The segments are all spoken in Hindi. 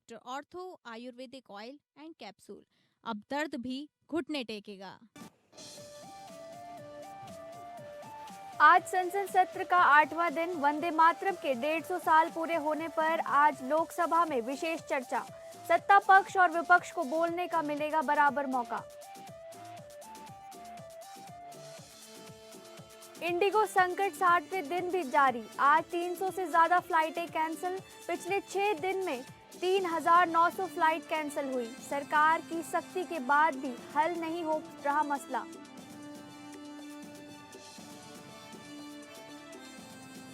Doctor ortho Ayurvedic oil and capsule. अब दर्द भी घुटने टेकेगा। आज संसद सत्र का 8वां दिन। वंदे मातरम के 150 साल पूरे होने पर आज लोकसभा में विशेष चर्चा। सत्ता पक्ष और विपक्ष को बोलने का मिलेगा बराबर मौका। इंडिगो संकट 60वें दिन भी जारी। आज 300 से ज्यादा फ्लाइटें कैंसिल। पिछले 6 दिन में 3,900 फ्लाइट कैंसिल हुई। सरकार की सख्ती के बाद भी हल नहीं हो रहा मसला।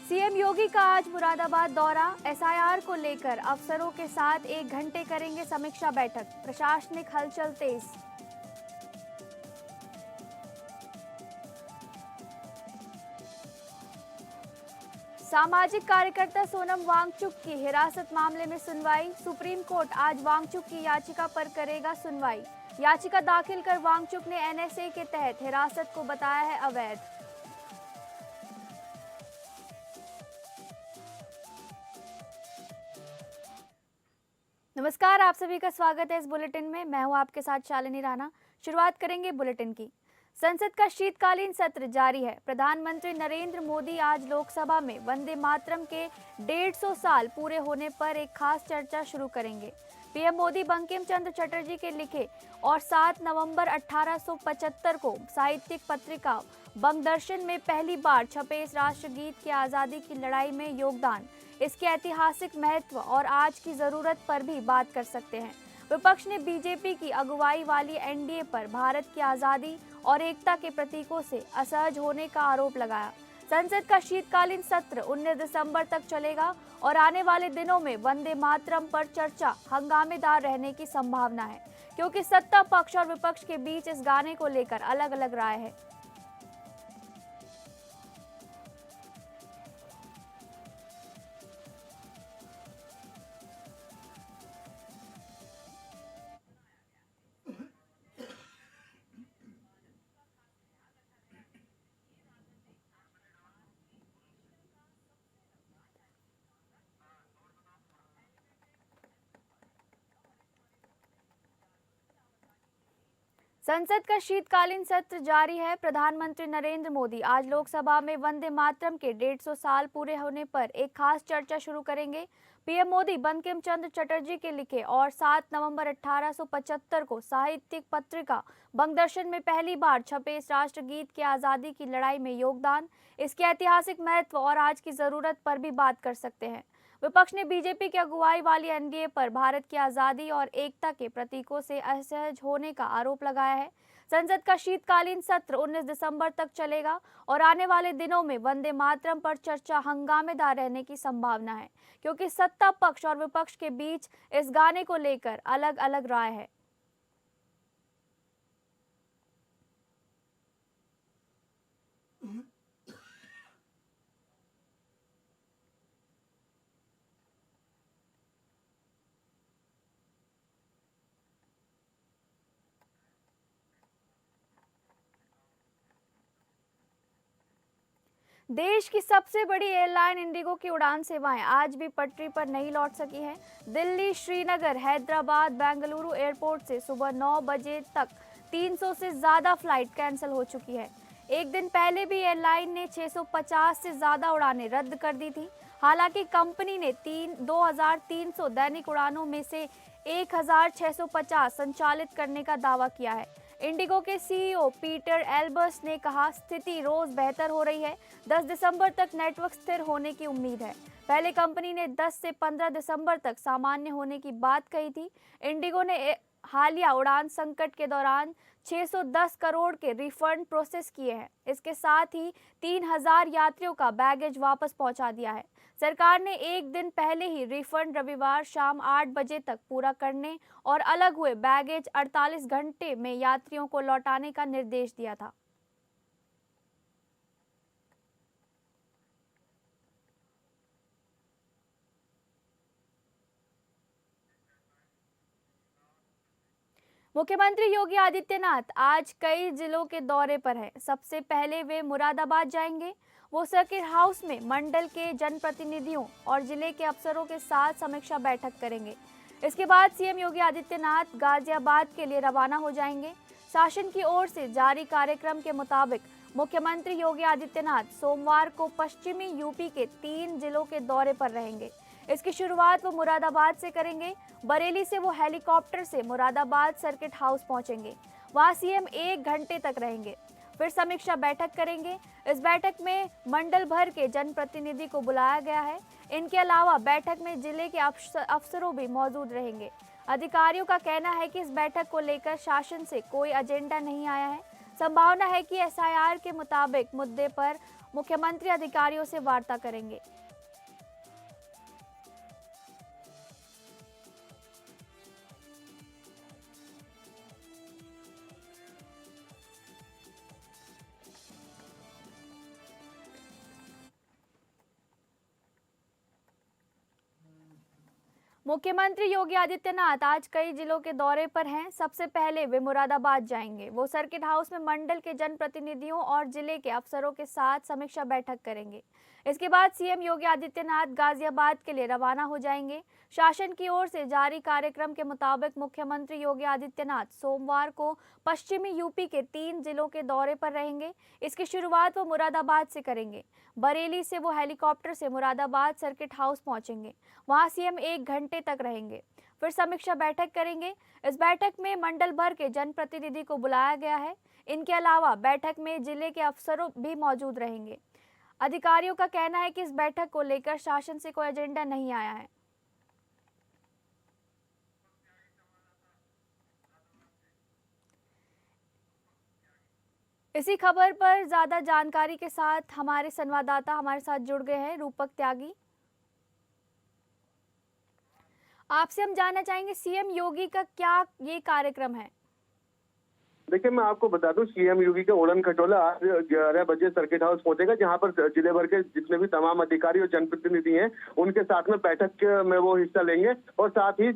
सीएम योगी का आज मुरादाबाद दौरा। एसआईआर को लेकर अफसरों के साथ 1 घंटे करेंगे समीक्षा बैठक। प्रशासनिक हलचल तेज। सामाजिक कार्यकर्ता सोनम वांगचुक की हिरासत मामले में सुनवाई। सुप्रीम कोर्ट आज वांगचुक की याचिका पर करेगा सुनवाई। याचिका दाखिल कर वांगचुक ने एनएसए के तहत हिरासत को बताया है अवैध। नमस्कार, आप सभी का स्वागत है इस बुलेटिन में। मैं हूं आपके साथ शालिनी राणा। शुरुआत करेंगे बुलेटिन की। संसद का शीतकालीन सत्र जारी है। प्रधानमंत्री नरेंद्र मोदी आज लोकसभा में वंदे मातरम के 150 साल पूरे होने पर एक खास चर्चा शुरू करेंगे। पीएम मोदी बंकिम चंद्र चटर्जी के लिखे और 7 नवंबर 1875 को साहित्यिक पत्रिका बंगदर्शन में पहली बार छपे इस राष्ट्रगीत के आज़ादी की लड़ाई में योगदान, इसके ऐतिहासिक महत्व और आज की जरूरत पर भी बात कर सकते हैं। विपक्ष ने बीजेपी की अगुवाई वाली एनडीए पर भारत की आज़ादी और एकता के प्रतीकों से असहज होने का आरोप लगाया। संसद का शीतकालीन सत्र 19 दिसंबर तक चलेगा और आने वाले दिनों में वंदे मातरम पर चर्चा हंगामेदार रहने की संभावना है, क्योंकि सत्ता पक्ष और विपक्ष के बीच इस गाने को लेकर अलग अलग राय है। संसद का शीतकालीन सत्र जारी है। प्रधानमंत्री नरेंद्र मोदी आज लोकसभा में वंदे मातरम के 150 साल पूरे होने पर एक खास चर्चा शुरू करेंगे। पीएम मोदी बंकिम चंद्र चटर्जी के लिखे और 7 नवंबर 1875 को साहित्यिक पत्रिका बंगदर्शन में पहली बार छपे इस राष्ट्रगीत के आज़ादी की लड़ाई में योगदान, इसके ऐतिहासिक महत्व और आज की जरूरत पर भी बात कर सकते हैं। विपक्ष ने बीजेपी की अगुवाई वाली एनडीए पर भारत की आज़ादी और एकता के प्रतीकों से असहज होने का आरोप लगाया है। संसद का शीतकालीन सत्र 19 दिसंबर तक चलेगा और आने वाले दिनों में वंदे मातरम पर चर्चा हंगामेदार रहने की संभावना है, क्योंकि सत्ता पक्ष और विपक्ष के बीच इस गाने को लेकर अलग अलग राय है। देश की सबसे बड़ी एयरलाइन इंडिगो की उड़ान सेवाएं आज भी पटरी पर नहीं लौट सकी हैं। दिल्ली, श्रीनगर, हैदराबाद, बेंगलुरु एयरपोर्ट से सुबह 9 बजे तक 300 से ज़्यादा फ्लाइट कैंसिल हो चुकी है। एक दिन पहले भी एयरलाइन ने 650 से ज़्यादा उड़ानें रद्द कर दी थी। हालांकि कंपनी ने 2,300 दैनिक उड़ानों में से 1,650 संचालित करने का दावा किया है। इंडिगो के सीईओ पीटर एल्बर्स ने कहा, स्थिति रोज बेहतर हो रही है। 10 दिसंबर तक नेटवर्क स्थिर होने की उम्मीद है। पहले कंपनी ने 10 से 15 दिसंबर तक सामान्य होने की बात कही थी। इंडिगो ने हालिया उड़ान संकट के दौरान 610 करोड़ के रिफंड प्रोसेस किए हैं। इसके साथ ही 3,000 यात्रियों का बैगेज वापस पहुंचा दिया है। सरकार ने एक दिन पहले ही रिफंड रविवार शाम 8 बजे तक पूरा करने और अलग हुए बैगेज 48 घंटे में यात्रियों को लौटाने का निर्देश दिया था। मुख्यमंत्री योगी आदित्यनाथ आज कई जिलों के दौरे पर हैं। सबसे पहले वे मुरादाबाद जाएंगे। वो सर्किट हाउस में मंडल के जनप्रतिनिधियों और जिले के अफसरों के साथ समीक्षा बैठक करेंगे। इसके बाद सीएम योगी आदित्यनाथ गाजियाबाद के लिए रवाना हो जाएंगे। शासन की ओर से जारी कार्यक्रम के मुताबिक मुख्यमंत्री योगी आदित्यनाथ सोमवार को पश्चिमी यूपी के 3 जिलों के दौरे पर रहेंगे। इसकी शुरुआत वो मुरादाबाद से करेंगे। बरेली से वो हेलीकॉप्टर से मुरादाबाद सर्किट हाउस पहुंचेंगे। वहां सीएम 1 घंटे तक रहेंगे, फिर समीक्षा बैठक करेंगे। इस बैठक में मंडल भर के जनप्रतिनिधि को बुलाया गया है। इनके अलावा बैठक में जिले के अफसरों भी मौजूद रहेंगे। अधिकारियों का कहना है कि इस बैठक को लेकर शासन से कोई एजेंडा नहीं आया है। संभावना है कि एसआईआर के मुताबिक मुद्दे पर मुख्यमंत्री अधिकारियों से वार्ता करेंगे। मुख्यमंत्री योगी आदित्यनाथ आज कई जिलों के दौरे पर हैं। सबसे पहले वे मुरादाबाद जाएंगे। वो सर्किट हाउस में मंडल के जनप्रतिनिधियों और जिले के अफसरों के साथ समीक्षा बैठक करेंगे। इसके बाद सीएम योगी आदित्यनाथ गाजियाबाद के लिए रवाना हो जाएंगे। शासन की ओर से जारी कार्यक्रम के मुताबिक मुख्यमंत्री योगी आदित्यनाथ सोमवार को पश्चिमी यूपी के 3 जिलों के दौरे पर रहेंगे। इसकी शुरुआत वो मुरादाबाद से करेंगे। बरेली से वो हेलीकॉप्टर से मुरादाबाद सर्किट हाउस पहुंचेंगे। वहां सीएम 1 घंटे तक रहेंगे, फिर समीक्षा बैठक करेंगे। इस बैठक में मंडल भर के जनप्रतिनिधि को बुलाया गया है। इनके अलावा बैठक में जिले के अफसरों भी मौजूद रहेंगे। अधिकारियों का कहना है कि इस बैठक को लेकर शासन से कोई एजेंडा नहीं आया है। इसी खबर पर ज्यादा जानकारी के साथ हमारे संवाददाता हमारे साथ जुड़ गए हैं, रूपक त्यागी। आपसे हम जानना चाहेंगे सीएम योगी का क्या ये कार्यक्रम है? देखिए, मैं आपको बता दूं, सीएम योगी का उड़न खटोला आज 11 बजे सर्किट हाउस पहुंचेगा, जहां पर जिले भर के जितने भी तमाम अधिकारी और जनप्रतिनिधि हैं उनके साथ में बैठक में वो हिस्सा लेंगे और साथ ही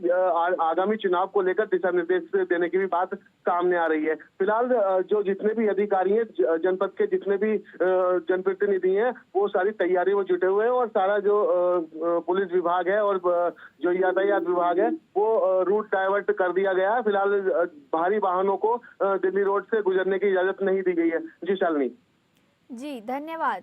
आगामी चुनाव को लेकर दिशा निर्देश देने की भी बात सामने आ रही है। फिलहाल जो जितने भी अधिकारी हैं, जनपद के जितने भी जनप्रतिनिधि हैं, वो सारी तैयारी में जुटे हुए हैं और सारा जो पुलिस विभाग है और जो यातायात विभाग है वो रूट डाइवर्ट कर दिया गया है। फिलहाल भारी वाहनों को दिल्ली रोड से गुजरने की इजाजत नहीं दी गई है। जी शालिनी। जी धन्यवाद।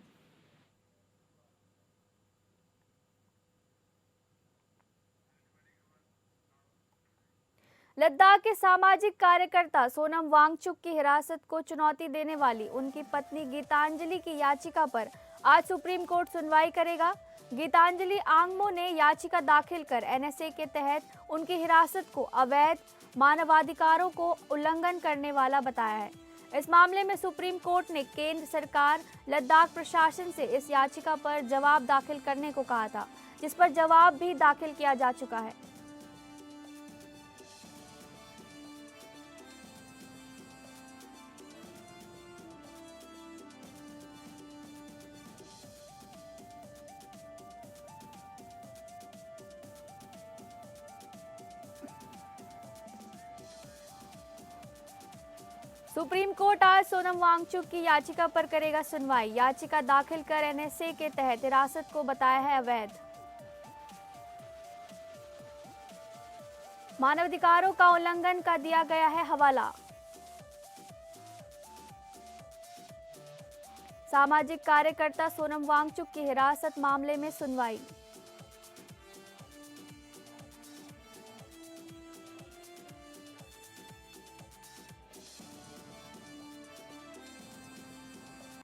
लद्दाख के सामाजिक कार्यकर्ता सोनम वांगचुक की हिरासत को चुनौती देने वाली उनकी पत्नी गीतांजलि की याचिका पर आज सुप्रीम कोर्ट सुनवाई करेगा। गीतांजलि आंगमो ने याचिका दाखिल कर एनएसए के तहत उनकी हिरासत को अवैध, मानवाधिकारों को उल्लंघन करने वाला बताया है। इस मामले में सुप्रीम कोर्ट ने केंद्र सरकार, लद्दाख प्रशासन से इस याचिका पर जवाब दाखिल करने को कहा था, जिस पर जवाब भी दाखिल किया जा चुका है। सुप्रीम कोर्ट आज सोनम वांगचुक की याचिका पर करेगा सुनवाई। याचिका दाखिल कर एनएसए के तहत हिरासत को बताया है अवैध। मानवाधिकारों का उल्लंघन का दिया गया है हवाला। सामाजिक कार्यकर्ता सोनम वांगचुक की हिरासत मामले में सुनवाई।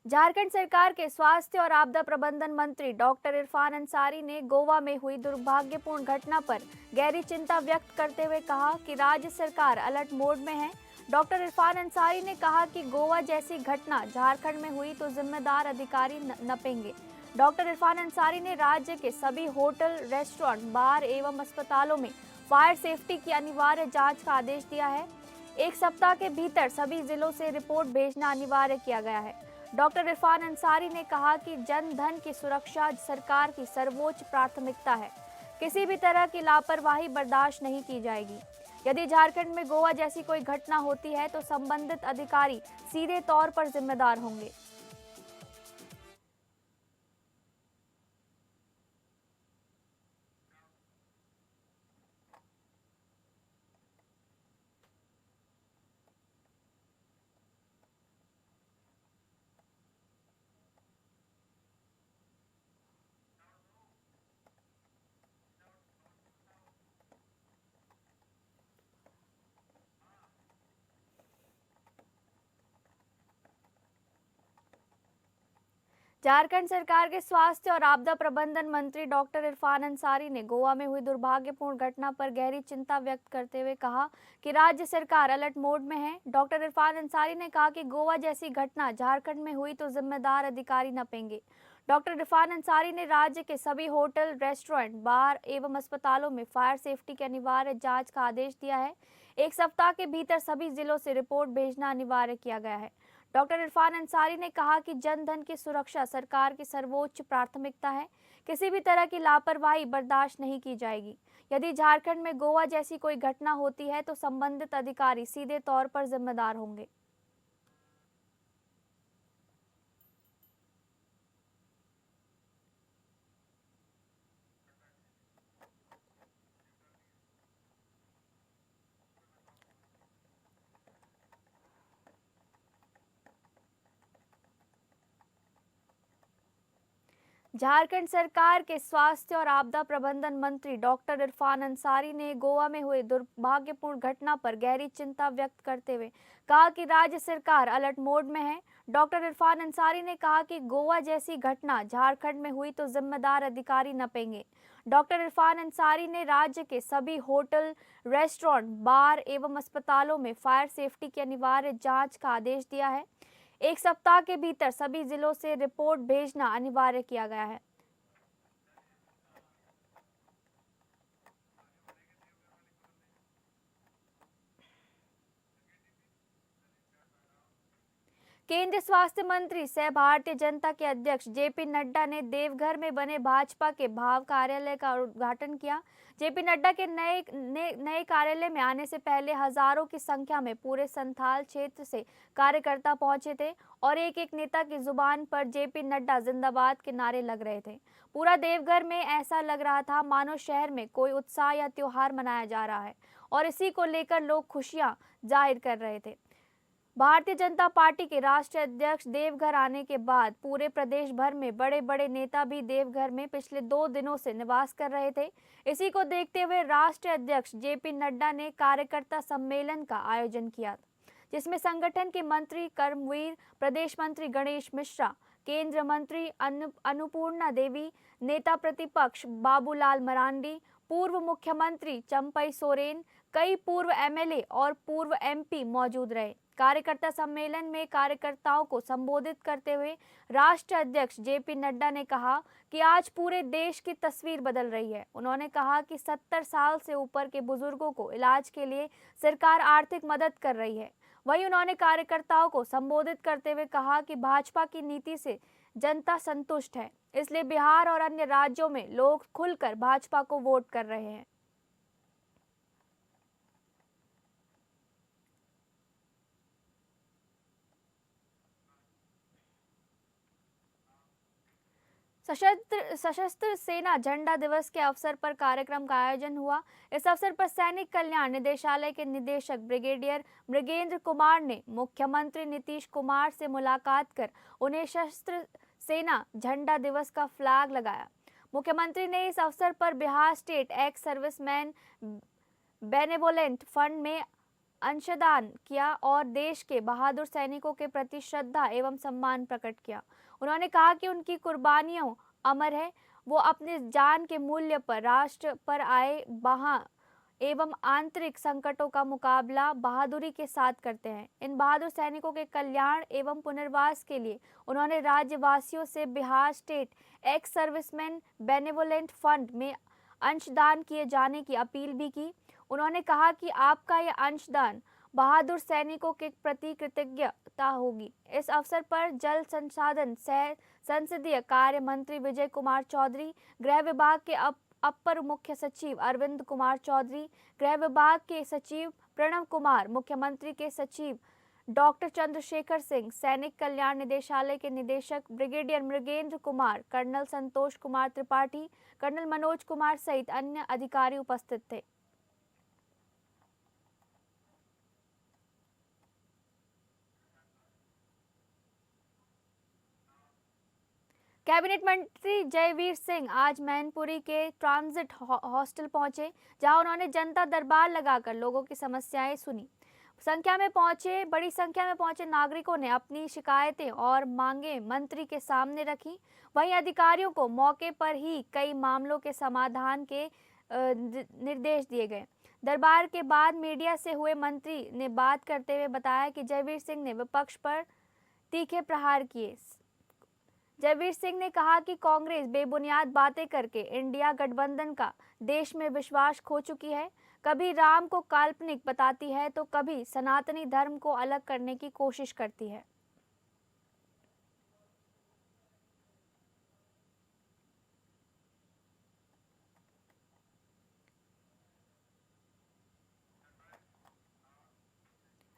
झारखंड सरकार के स्वास्थ्य और आपदा प्रबंधन मंत्री डॉक्टर इरफान अंसारी ने गोवा में हुई दुर्भाग्यपूर्ण घटना पर गहरी चिंता व्यक्त करते हुए कहा कि राज्य सरकार अलर्ट मोड में है। डॉक्टर इरफान अंसारी ने कहा कि गोवा जैसी घटना झारखंड में हुई तो जिम्मेदार अधिकारी नपेंगे। डॉक्टर इरफान अंसारी ने राज्य के सभी होटल, रेस्टोरेंट, बार एवं अस्पतालों में फायर सेफ्टी की अनिवार्य जाँच का आदेश दिया है। 1 सप्ताह के भीतर सभी जिलों से रिपोर्ट भेजना अनिवार्य किया गया है। डॉक्टर इरफान अंसारी ने कहा कि जन धन की सुरक्षा सरकार की सर्वोच्च प्राथमिकता है। किसी भी तरह की लापरवाही बर्दाश्त नहीं की जाएगी। यदि झारखंड में गोवा जैसी कोई घटना होती है तो संबंधित अधिकारी सीधे तौर पर जिम्मेदार होंगे। झारखंड सरकार के स्वास्थ्य और आपदा प्रबंधन मंत्री डॉक्टर इरफान अंसारी ने गोवा में हुई दुर्भाग्यपूर्ण घटना पर गहरी चिंता व्यक्त करते हुए कहा कि राज्य सरकार अलर्ट मोड में है। डॉक्टर इरफान अंसारी ने कहा कि गोवा जैसी घटना झारखंड में हुई तो जिम्मेदार अधिकारी नपेंगे। डॉक्टर इरफान अंसारी ने राज्य के सभी होटल, रेस्टोरेंट, बार एवं अस्पतालों में फायर सेफ्टी की अनिवार्य जांच का आदेश दिया है। 1 सप्ताह के भीतर सभी जिलों से रिपोर्ट भेजना अनिवार्य किया गया है। डॉक्टर इरफान अंसारी ने कहा कि जन धन की सुरक्षा सरकार की सर्वोच्च प्राथमिकता है। किसी भी तरह की लापरवाही बर्दाश्त नहीं की जाएगी। यदि झारखंड में गोवा जैसी कोई घटना होती है तो संबंधित अधिकारी सीधे तौर पर जिम्मेदार होंगे। झारखंड सरकार के स्वास्थ्य और आपदा प्रबंधन मंत्री डॉक्टर इरफान अंसारी ने गोवा में हुए दुर्भाग्यपूर्ण घटना पर गहरी चिंता व्यक्त करते हुए कहा कि राज्य सरकार अलर्ट मोड में है। डॉक्टर इरफान अंसारी ने कहा कि गोवा जैसी घटना झारखंड में हुई तो जिम्मेदार अधिकारी नपेंगे। डॉक्टर इरफान अंसारी ने राज्य के सभी होटल, रेस्टोरेंट, बार एवं अस्पतालों में फायर सेफ्टी की अनिवार्य जांच का आदेश दिया है। 1 सप्ताह के भीतर सभी जिलों से रिपोर्ट भेजना अनिवार्य किया गया है। केंद्रीय स्वास्थ्य मंत्री सह भारतीय जनता के अध्यक्ष जेपी नड्डा ने देवघर में बने भाजपा के भाव कार्यालय का उद्घाटन किया। जेपी नड्डा के नए कार्यालय में आने से पहले हजारों की संख्या में पूरे संथाल क्षेत्र से कार्यकर्ता पहुंचे थे और एक एक नेता की जुबान पर जेपी नड्डा जिंदाबाद के नारे लग रहे थे। पूरा देवघर में ऐसा लग रहा था मानो शहर में कोई उत्साह या त्योहार मनाया जा रहा है और इसी को लेकर लोग खुशियां जाहिर कर रहे थे। भारतीय जनता पार्टी के राष्ट्रीय अध्यक्ष देवघर आने के बाद पूरे प्रदेश भर में बड़े बड़े नेता भी देवघर में पिछले 2 दिनों से निवास कर रहे थे। इसी को देखते हुए राष्ट्रीय अध्यक्ष जेपी नड्डा ने कार्यकर्ता सम्मेलन का आयोजन किया, जिसमें संगठन के मंत्री कर्मवीर, प्रदेश मंत्री गणेश मिश्रा, केंद्रीय मंत्री अन्नपूर्णा देवी, नेता प्रतिपक्ष बाबूलाल मरांडी, पूर्व मुख्यमंत्री चंपई सोरेन, कई पूर्व एमएलए और पूर्व एमपी मौजूद रहे। कार्यकर्ता सम्मेलन में कार्यकर्ताओं को संबोधित करते हुए राष्ट्रीय अध्यक्ष जेपी नड्डा ने कहा कि आज पूरे देश की तस्वीर बदल रही है। उन्होंने कहा कि 70 साल से ऊपर के बुजुर्गों को इलाज के लिए सरकार आर्थिक मदद कर रही है। वहीं उन्होंने कार्यकर्ताओं को संबोधित करते हुए कहा कि भाजपा की नीति से जनता संतुष्ट है, इसलिए बिहार और अन्य राज्यों में लोग खुलकर भाजपा को वोट कर रहे हैं। सशस्त्र सेना झंडा दिवस के अवसर पर कार्यक्रम का आयोजन हुआ। इस अवसर पर सैनिक कल्याण निदेशालय के निदेशक ब्रिगेडियर मृगेंद्र कुमार ने मुख्यमंत्री नीतीश कुमार से मुलाकात कर उन्हें सशस्त्र सेना झंडा दिवस का फ्लैग लगाया। मुख्यमंत्री ने इस अवसर पर Bihar state ex serviceman benevolent fund में अंशदान किया और देश के बहादुर सैनिकों के प्रति श्रद्धा एवं सम्मान प्रकट किया। उन्होंने कहा कि उनकी कुर्बानियां अमर है। वो अपने जान के मूल्य पर राष्ट्र पर आए बाह्य एवं आंतरिक संकटों का मुकाबला बहादुरी के साथ करते हैं। इन बहादुर सैनिकों के कल्याण एवं पुनर्वास के लिए उन्होंने राज्यवासियों से Bihar state ex serviceman benevolent fund में अंशदान किए जाने की अपील भी की। उन्होंने कहा कि आपका यह अंशदान बहादुर सैनिकों के प्रति कृतज्ञता होगी। इस अवसर पर जल संसाधन सह संसदीय कार्य मंत्री विजय कुमार चौधरी, गृह विभाग के अपर मुख्य सचिव अरविंद कुमार चौधरी, गृह विभाग के सचिव प्रणव कुमार, मुख्यमंत्री के सचिव डॉक्टर चंद्रशेखर सिंह, सैनिक कल्याण निदेशालय के निदेशक brigadier Mrigendra Kumar, colonel Santosh Kumar Tripathi, colonel Manoj Kumar सहित अन्य अधिकारी उपस्थित थे। कैबिनेट मंत्री जयवीर सिंह आज मैनपुरी के ट्रांजिट हॉस्टल पहुंचे, जहां उन्होंने जनता दरबार लगाकर लोगों की समस्याएं सुनी। बड़ी संख्या में पहुंचे नागरिकों ने अपनी शिकायतें और मांगे मंत्री के सामने रखी। वहीं अधिकारियों को मौके पर ही कई मामलों के समाधान के निर्देश दिए गए। दरबार के बाद मीडिया से हुए मंत्री ने बात करते हुए बताया कि जयवीर सिंह ने विपक्ष पर तीखे प्रहार किए। जयवीर सिंह ने कहा कि कांग्रेस बेबुनियाद बातें करके इंडिया गठबंधन का देश में विश्वास खो चुकी है। कभी राम को काल्पनिक बताती है तो कभी सनातनी धर्म को अलग करने की कोशिश करती है।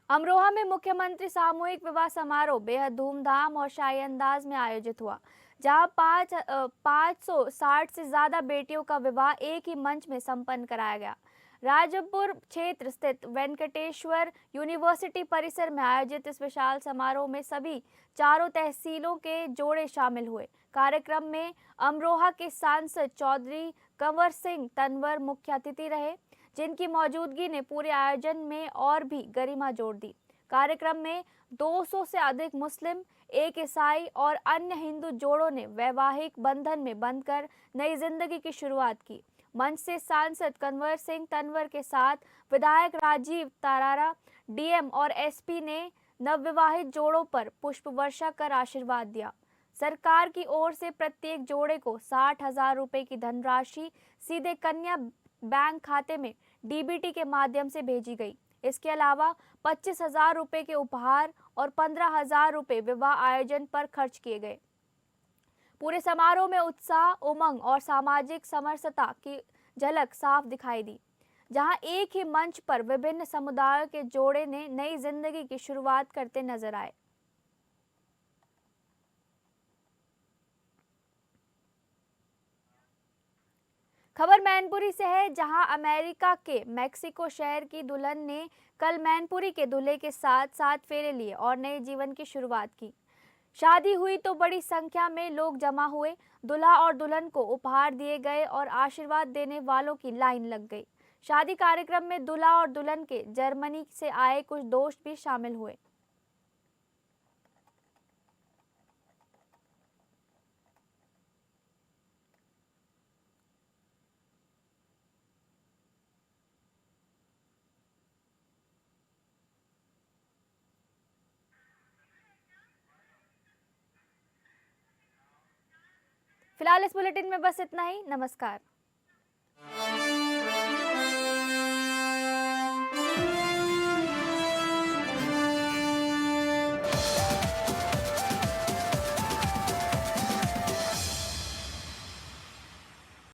अमरोहा में मुख्यमंत्री सामूहिक विवाह समारोह बेहद धूमधाम और शाही अंदाज में आयोजित हुआ, जहां 560 से ज्यादा बेटियों का विवाह एक ही मंच में संपन्न कराया गया। राजपुर क्षेत्र स्थित वेंकटेश्वर यूनिवर्सिटी परिसर में आयोजित इस विशाल समारोह में सभी चारों तहसीलों के जोड़े शामिल हुए। कार्यक्रम में अमरोहा के सांसद चौधरी कंवर सिंह तंवर मुख्य अतिथि रहे, जिनकी मौजूदगी ने पूरे आयोजन में और भी गरिमा जोड़ दी। कार्यक्रम में 200 से अधिक मुस्लिम, एक ईसाई और अन्य हिंदू जोड़ों ने वैवाहिक बंधन में बंधकर नई जिंदगी की शुरुआत की। मंच से सांसद कंवर सिंह तंवर के साथ विधायक राजीव तरारा, डीएम और एसपी ने नवविवाहित जोड़ों पर पुष्प वर्षा कर आशीर्वाद दिया। सरकार की ओर से प्रत्येक जोड़े को 60,000 रुपए की धनराशि सीधे कन्या बैंक खाते में डीबीटी के माध्यम से भेजी गई। इसके अलावा 25,000 रुपए के उपहार और 15,000 रुपए विवाह आयोजन पर खर्च किए गए। पूरे समारोह में उत्साह, उमंग और सामाजिक समरसता की झलक साफ दिखाई दी, जहां एक ही मंच पर विभिन्न समुदायों के जोड़े ने नई जिंदगी की शुरुआत करते नजर आए। खबर मैनपुरी से है, जहां अमेरिका के मैक्सिको शहर की दुल्हन ने कल मैनपुरी के दूल्हे के साथ 7 फेरे लिए और नए जीवन की शुरुआत की। शादी हुई तो बड़ी संख्या में लोग जमा हुए। दूल्हा और दुल्हन को उपहार दिए गए और आशीर्वाद देने वालों की लाइन लग गई। शादी कार्यक्रम में दूल्हा और दुल्हन के जर्मनी से आए कुछ दोस्त भी शामिल हुए। फिलहाल इस बुलेटिन में बस इतना ही। नमस्कार।